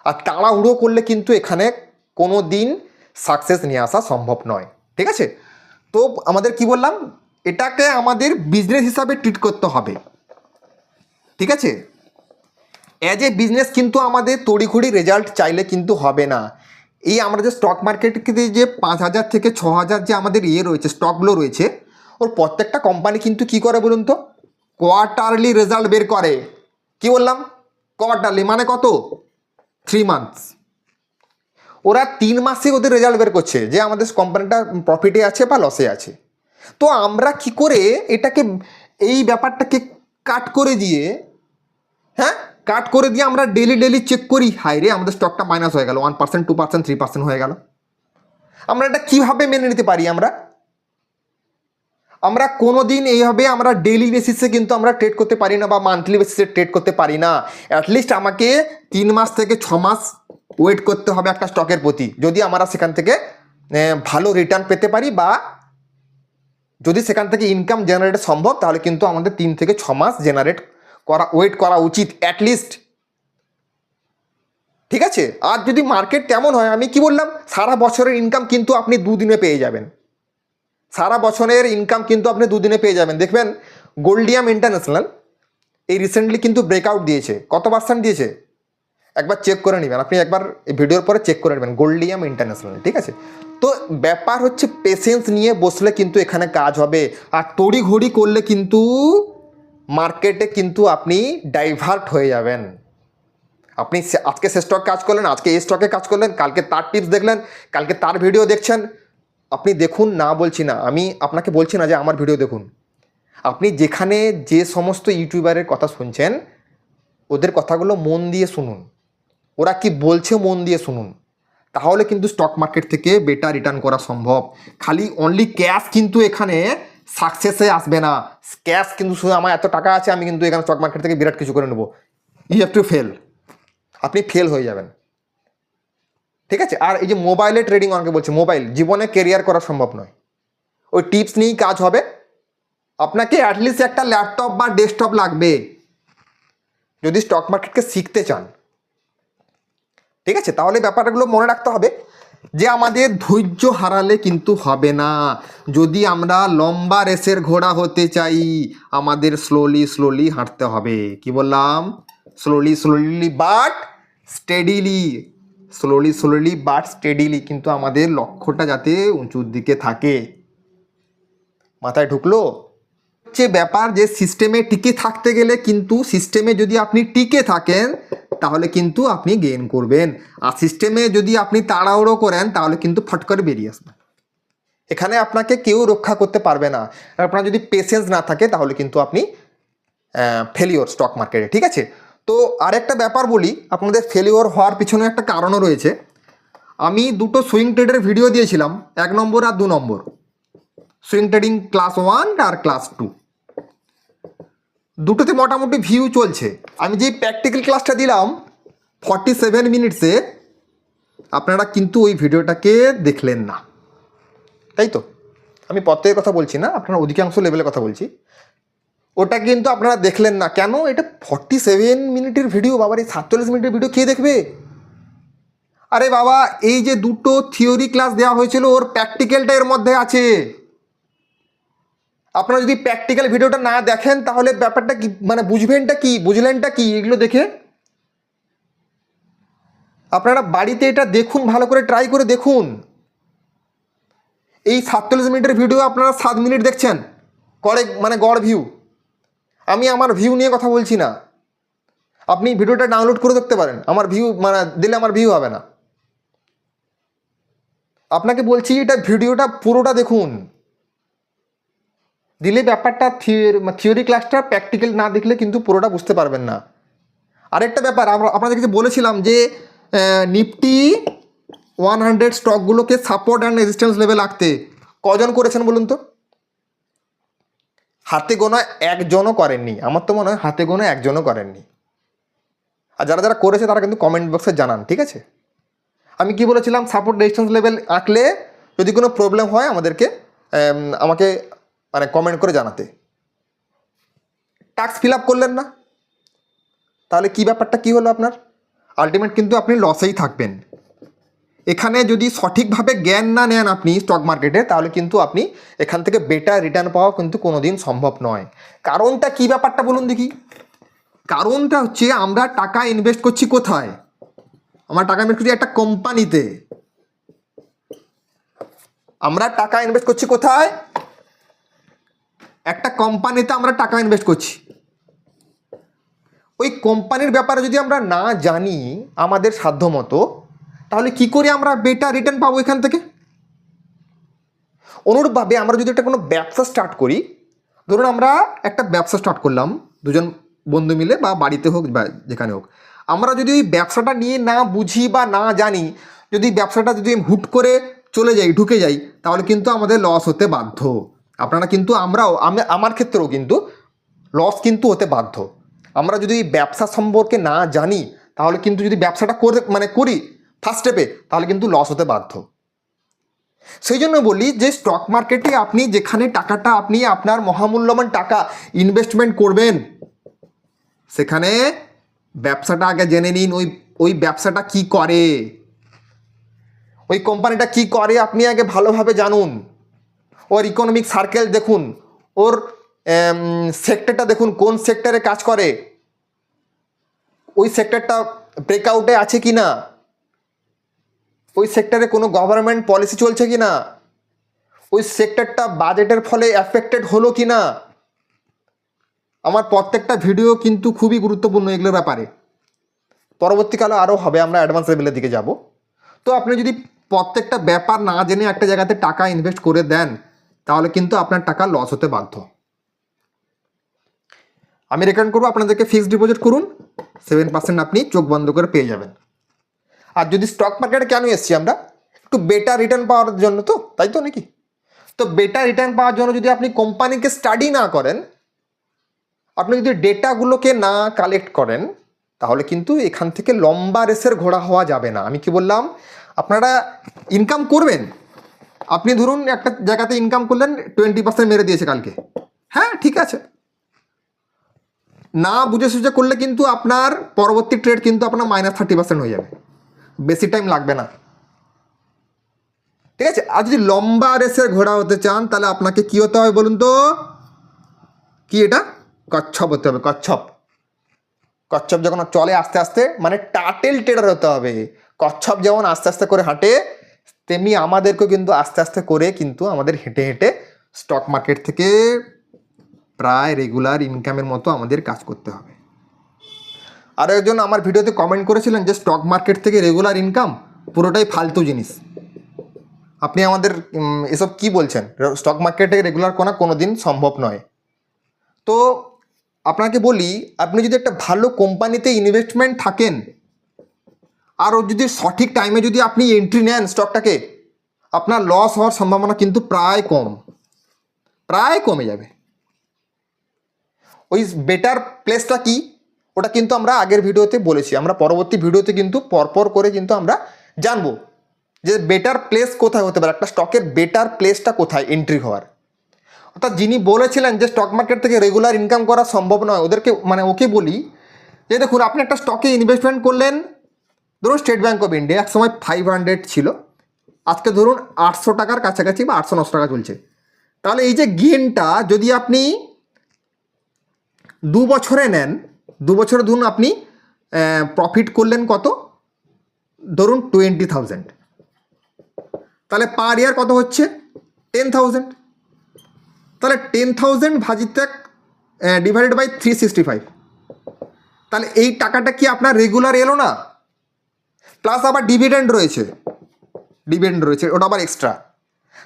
আর তাড়াহুড়ো করলে কিন্তু এখানে কোনো দিন সাকসেস নিয়ে আসা সম্ভব নয়, ঠিক আছে। তো আমাদের কি বললাম, এটাকে আমাদের বিজনেস হিসাবে ট্রিট করতে হবে, ঠিক আছে। অ্যাজ এ বিজনেস কিন্তু আমাদের তড়িঘড়ি রেজাল্ট চাইলে কিন্তু হবে না। এই আমরা যে স্টক মার্কেটে যে 5,000 থেকে 6,000 যে আমাদের রয়েছে, স্টকগুলো রয়েছে, ওর প্রত্যেকটা কোম্পানি কিন্তু কি করে বলুন তো, কোয়ার্টারলি রেজাল্ট বের করে। কি বললাম? কোয়ার্টারলি মানে কত? 3 মান্থস। ওরা 3 মাসে ওদের রেজাল্ট বের করছে যে আমাদের কোম্পানিটা প্রফিটে আছে বা লসে আছে। তো আমরা কি করে এটাকে, এই ব্যাপারটাকে কাট করে দিয়ে, হ্যাঁ কাট করে দিয়ে আমরা ডেলি চেক করি, হাই রে আমাদের স্টকটা মাইনাস হয়ে গেল 1%, 2%, 3% হয়ে গেল। আমরা এটা কিভাবে মেনে নিতে পারি? আমরা কোনো দিন এইভাবে আমরা ডেইলি বেসিসে কিন্তু আমরা ট্রেড করতে পারি না বা মান্থলি বেসিসে ট্রেড করতে পারি না। অ্যাটলিস্ট আমাকে 3 মাস থেকে 6 মাস ওয়েট করতে হবে একটা স্টকের প্রতি, যদি আমরা সেখান থেকে ভালো রিটার্ন পেতে পারি, বা যদি সেখান থেকে ইনকাম জেনারেট সম্ভব, তাহলে কিন্তু আমাদের 3 থেকে 6 মাস ওয়েট করা উচিত অ্যাটলিস্ট। ঠিক আছে? আর যদি মার্কেট তেমন হয়, আমি কি বললাম, সারা বছরের ইনকাম কিন্তু আপনি 2 দিনে পেয়ে যাবেন। সারা বছরের ইনকাম কিন্তু আপনি 2 দিনে পেয়ে যাবেন। দেখবেন গোল্ডিয়াম ইন্টারন্যাশনাল এই রিসেন্টলি কিন্তু ব্রেকআউট দিয়েছে। কত পার্সেন্ট দিয়েছে একবার চেক করে নেবেন, আপনি একবার এই ভিডিওর পরে চেক করে নেবেন, গোল্ডিয়াম ইন্টারন্যাশনাল। ঠিক আছে? তো ব্যাপার হচ্ছে পেশেন্স নিয়ে বসলে কিন্তু এখানে কাজ হবে, আর তড়িঘড়ি করলে কিন্তু মার্কেটে কিন্তু আপনি ডাইভার্ট হয়ে যাবেন। আপনি আজকে সে স্টক কাজ করলেন, আজকে এই স্টকে কাজ করলেন, কালকে তার টিপস দেখলেন, কালকে তার ভিডিও দেখছেন। আপনি দেখুন, না বলছি না, আমি আপনাকে বলছি না যে আমার ভিডিও দেখুন। আপনি যেখানে যে সমস্ত ইউটিউবারের কথা শুনছেন, ওদের কথাগুলো মন দিয়ে শুনুন, ওরা কি বলছে মন দিয়ে শুনুন, তাহলে কিন্তু স্টক মার্কেট থেকে বেটার রিটার্ন করা সম্ভব। খালি অনলি ক্যাশ কিন্তু এখানে সাকসেসে আসবে না। ক্যাশ কিন্তু শুধু আমার এত টাকা আছে, আমি কিন্তু এখানে স্টক মার্কেট থেকে বিরাট কিছু করে নেবো, ইউ হ্যাভ টু ফেল। আপনি ফেল হয়ে যাবেন। ঠিক আছে? আর এই যে মোবাইলে ট্রেডিং, অনেকে বলছে মোবাইল জীবনে কেরিয়ার করা সম্ভব নয়, ওই টিপস নিয়েই কাজ হবে। আপনাকে অ্যাটলিস্ট একটা ল্যাপটপ বা ডেস্কটপ লাগবে যদি স্টক মার্কেটকে শিখতে চান। ঠিক আছে? তাহলে ব্যাপারগুলো মনে রাখতে হবে যে আমাদের ধৈর্য হারালে কিন্তু হবে না। যদি আমরা লম্বা রেসের ঘোড়া হতে চাই, আমাদের স্লোলি হাঁটতে হবে। কি বললাম? Slowly but steadily, slowly but steadily, কিন্তু আমাদের লক্ষ্যটা যাতে উঁচুর দিকে থাকে। মাথায় ঢুকলো? হচ্ছে ব্যাপার যে সিস্টেমে টিকে থাকতে গেলে কিন্তু, সিস্টেমে যদি আপনি টিকে থাকেন তাহলে কিন্তু আপনি গেইন করবেন, আর সিস্টেমে যদি আপনি তাড়াহুড়ো করেন তাহলে কিন্তু ফট করে বেরিয়ে আসবেন। এখানে আপনাকে কেউ রক্ষা করতে পারবে না। আপনার যদি পেশেন্স না থাকে তাহলে কিন্তু আপনি ফেলিওর স্টক মার্কেটে। ঠিক আছে? তো আরেকটা ব্যাপার বলি, আপনাদের ফেলিওর হওয়ার পিছনে একটা কারণও রয়েছে। আমি দুটো সুইং ট্রেডের ভিডিও দিয়েছিলাম, 1 নম্বর আর 2 নম্বর, সুইং ট্রেডিং ক্লাস 1 আর ক্লাস 2। দুটোতে মোটামুটি ভিউ চলছে। আমি যেই প্র্যাকটিক্যাল ক্লাসটা দিলাম 47 মিনিটসে, আপনারা কিন্তু ওই ভিডিওটাকে দেখলেন না, তাই তো? আমি প্রত্যেকের কথা বলছি না, আপনারা অধিকাংশ লেভেলের কথা বলছি। ওটা কিন্তু আপনারা দেখলেন না কেন? এটা 47 মিনিটের ভিডিও, বাবার এই 47 মিনিটের ভিডিও কে দেখবে? আরে বাবা, এই যে দুটো থিওরি ক্লাস দেওয়া হয়েছিল, ওর প্র্যাকটিক্যালটা এর মধ্যে আছে। আপনারা যদি প্র্যাকটিক্যাল ভিডিওটা না দেখেন তাহলে ব্যাপারটা কি, মানে বুঝলেনটা কি এগুলো দেখে? আপনারা বাড়িতে এটা দেখুন, ভালো করে ট্রাই করে দেখুন। এই 47 মিনিটের ভিডিও আপনারা 7 মিনিট দেখছেন, গড় ভিউ। আমি আমার ভিউ নিয়ে কথা বলছি না, আপনি ভিডিওটা ডাউনলোড করে দেখতে পারেন, আমার ভিউ দিলে আমার ভিউ হবে না। আপনাকে বলছি এটা ভিডিওটা পুরোটা দেখুন, দিলে ব্যাপারটা থিওরি ক্লাসটা প্র্যাকটিক্যাল না দেখলে কিন্তু পুরোটা বুঝতে পারবেন না। আরেকটা ব্যাপার, আপনাদেরকে বলেছিলাম যে নিফটি 100 স্টকগুলোকে সাপোর্ট অ্যান্ড রেজিস্ট্যান্স লেভেল আঁকতে কজন করেছেন বলুন তো? হাতে গোনা একজনও করেননি, আমার তো মনে হয় হাতে গোনা একজনও করেননি। আর যারা করেছে তারা কিন্তু কমেন্ট বক্সে জানান। ঠিক আছে? আমি কি বলেছিলাম? সাপোর্ট রেজিস্ট্যান্স লেভেল আঁকলে যদি কোনো প্রবলেম হয় আমাকে কমেন্ট করে জানাতে। টাস্ক ফিল আপ করলেন না, তাহলে কি ব্যাপারটা কি হলো আপনার? আলটিমেট কিন্তু আপনি লসেই থাকবেন। এখানে যদি সঠিকভাবে জ্ঞান না নেন আপনি স্টক মার্কেটে, তাহলে কিন্তু আপনি এখান থেকে বেটার রিটার্ন পাওয়া কিন্তু কোনোদিন সম্ভব নয়। কারণটা কি ব্যাপারটা বলুন দেখি? কারণটা হচ্ছে আমরা টাকা ইনভেস্ট করছি কোথায়? আমরা টাকা ইনভেস্ট করছি একটা কোম্পানিতে। আমরা টাকা ইনভেস্ট করছি কোথায়? একটা কোম্পানিতে আমরা টাকা ইনভেস্ট করছি। ওই কোম্পানির ব্যাপারে যদি আমরা না জানি আমাদের সাধ্য মতো, তাহলে কি করে আমরা বেটার রিটার্ন পাবো এখান থেকে? অনুরূপভাবে আমরা যদি একটা কোনো ব্যবসা স্টার্ট করি, ধরুন আমরা একটা ব্যবসা স্টার্ট করলাম দুজন বন্ধু মিলে, বা বাড়িতে হোক বা যেখানে হোক, আমরা যদি ওই ব্যবসাটা নিয়ে না বুঝি বা না জানি, যদি ব্যবসাটা যদি হুট করে চলে যাই, ঢুকে যাই, তাহলে কিন্তু আমাদের লস হতে বাধ্য। আপনারা কিন্তু আমার ক্ষেত্রেও কিন্তু লস কিন্তু হতে বাধ্য। আমরা যদি ব্যবসা সম্পর্কে না জানি, তাহলে কিন্তু যদি ব্যবসাটা করি ফার্স্ট স্টেপে, তাহলে কিন্তু লস হতে বাধ্য। সেই জন্য বলি যে স্টক মার্কেটে আপনি যেখানে টাকাটা আপনি আপনার মহামূল্যবান টাকা ইনভেস্টমেন্ট করবেন, সেখানে ব্যবসাটা আগে জেনে নিন। ওই ব্যবসাটা কি করে, ওই কোম্পানিটা কি করে আপনি আগে ভালোভাবে জানুন। ওর ইকোনমিক সার্কেল দেখুন, ওর সেক্টরটা দেখুন, কোন সেক্টরে কাজ করে, ওই সেক্টরটা ব্রেকআউটে আছে কি না, ওই সেক্টরে কোনো গভর্নমেন্ট পলিসি চলছে কি না, ওই সেক্টরটা বাজেটের ফলে অ্যাফেক্টেড হলো কি না। আমার প্রত্যেকটা ভিডিও কিন্তু খুবই গুরুত্বপূর্ণ এগুলোর ব্যাপারে। পরবর্তীকালে আরও হবে, আমরা অ্যাডভান্স লেভেলের দিকে যাব। তো আপনি যদি প্রত্যেকটা ব্যাপার না জেনে একটা জায়গাতে টাকা ইনভেস্ট করে দেন, তাহলে কিন্তু আপনার টাকা লস হতে বাধ্য। আমি রেকমেন্ড করবো আপনাদেরকে ফিক্সড ডিপোজিট করুন, 7% আপনি চোখ বন্ধ করে পেয়ে যাবেন। আর যদি স্টক মার্কেটে কেন এসেছি আমরা, একটু বেটার রিটার্ন পাওয়ার জন্য, তো তাই তো নাকি? তো বেটার রিটার্ন পাওয়ার জন্য যদি আপনি কোম্পানিকে স্টাডি না করেন, আপনি যদি ডেটাগুলোকে না কালেক্ট করেন, তাহলে কিন্তু এখান থেকে লম্বা রেসের ঘোড়া হওয়া যাবে না। আমি কি বললাম, আপনারা ইনকাম করবেন। আপনি ধরুন একটা জায়গাতে ইনকাম করলেন, 20% মেরে দিয়েছে কালকে, হ্যাঁ ঠিক আছে, না বুঝে সুঝে করলে কিন্তু আপনার পরবর্তী ট্রেড কিন্তু আপনার -30% হয়ে যাবে, বেশি টাইম লাগবে না, ঠিক আছে? আর যদি লম্বা রেসের ঘোড়া হতে চান, তাহলে আপনাকে কি হতে হবে বলুন তো? কি এটা? কচ্ছপ হতে হবে, কচ্ছপ। কচ্ছপ যখন চলে আস্তে আস্তে, মানে টাটেল ট্রেডার হতে হবে। কচ্ছপ যেমন আস্তে আস্তে করে হাঁটে, তেমনি আমাদেরকেও কিন্তু আস্তে আস্তে করে কিন্তু আমাদের হেঁটে হেঁটে স্টক মার্কেট থেকে প্রায় রেগুলার ইনকামের মতো আমাদের কাজ করতে হবে। আর একজন আমার ভিডিওতে কমেন্ট করেছিলেন যে স্টক মার্কেট থেকে রেগুলার ইনকাম পুরোটাই ফালতু জিনিস, আপনি আমাদের এসব কি বলছেন, স্টক মার্কেটে রেগুলার কোনো দিন সম্ভব নয়। তো আপনাকে বলি, আপনি যদি একটা ভালো কোম্পানিতে ইনভেস্টমেন্ট থাকেন, আর যদি সঠিক টাইমে যদি আপনি এন্ট্রি নেন স্টকটাকে, আপনার লস হওয়ার সম্ভাবনা কিন্তু প্রায় কমে যাবে। ওই বেটার প্লেসটা কি, ওটা কিন্তু আমরা আগের ভিডিওতে বলেছি, আমরা পরবর্তী ভিডিওতে কিন্তু পরপর করে কিন্তু আমরা জানবো যে বেটার প্লেস কোথায় হতে পারে, একটা স্টকের বেটার প্লেসটা কোথায় এন্ট্রি হওয়ার। অর্থাৎ যিনি বলেছিলেন যে স্টক মার্কেট থেকে রেগুলার ইনকাম করা সম্ভব নয়, ওকে বলি যে দেখুন, আপনি একটা স্টকে ইনভেস্টমেন্ট করলেন, ধরুন স্টেট ব্যাঙ্ক অফ ইন্ডিয়া, একসময় 500 ছিল, আজকে ধরুন 800 টাকার কাছাকাছি বা 890 টাকা চলছে। তাহলে এই যে গেনটা যদি আপনি 2 বছরে নেন, 2 বছরে ধরুন আপনি প্রফিট করলেন কত, ধরুন 20,000, তাহলে পার ইয়ার কত হচ্ছে 10,000। তাহলে 10,000 ভাজিতে ডিভাইডেড বাই 365, তাহলে এই টাকাটা কি আপনার রেগুলার এলো না? প্লাস আবার ডিভিডেন্ড রয়েছে, ওটা আবার এক্সট্রা,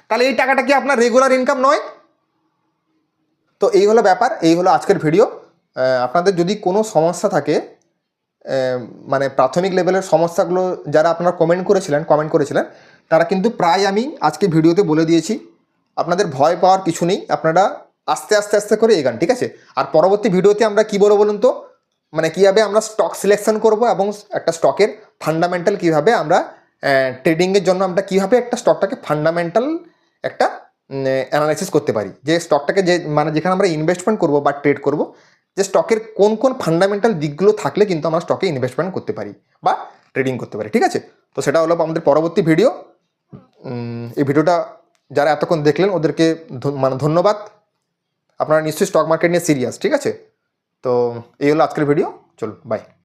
তাহলে এই টাকাটা কি আপনার রেগুলার ইনকাম নয়? তো এই হলো ব্যাপার, এই হলো আজকের ভিডিও। আপনাদের যদি কোনো সমস্যা থাকে, মানে প্রাথমিক লেভেলের সমস্যাগুলো যারা আপনারা কমেন্ট করেছিলেন, তারা কিন্তু প্রায় আমি আজকে ভিডিওতে বলে দিয়েছি। আপনাদের ভয় পাওয়ার কিছু নেই, আপনারা আস্তে আস্তে করে এগান, ঠিক আছে? আর পরবর্তী ভিডিওতে আমরা কি বলবো বলুন তো, মানে কীভাবে আমরা স্টক সিলেকশন করব এবং একটা স্টকের ফান্ডামেন্টাল কীভাবে আমরা ট্রেডিংয়ের জন্য আমরা কীভাবে একটা স্টকটাকে ফান্ডামেন্টাল একটা অ্যানালাইসিস করতে পারি, যে স্টকটাকে যেখানে আমরা ইনভেস্টমেন্ট করব বা ট্রেড করব, যে স্টকের কোন ফান্ডামেন্টাল দিকগুলো থাকলে কিন্তু আমরা স্টকে ইনভেস্টমেন্ট করতে পারি বা ট্রেডিং করতে পারি, ঠিক আছে? তো সেটা হলো আমাদের পরবর্তী ভিডিও। এই ভিডিওটা যারা এতক্ষণ দেখলেন ওদেরকে ধন্যবাদ। আপনারা নিশ্চয়ই স্টক মার্কেট নিয়ে সিরিয়াস, ঠিক আছে? তো এই হলো আজকের ভিডিও, চলুন বাই।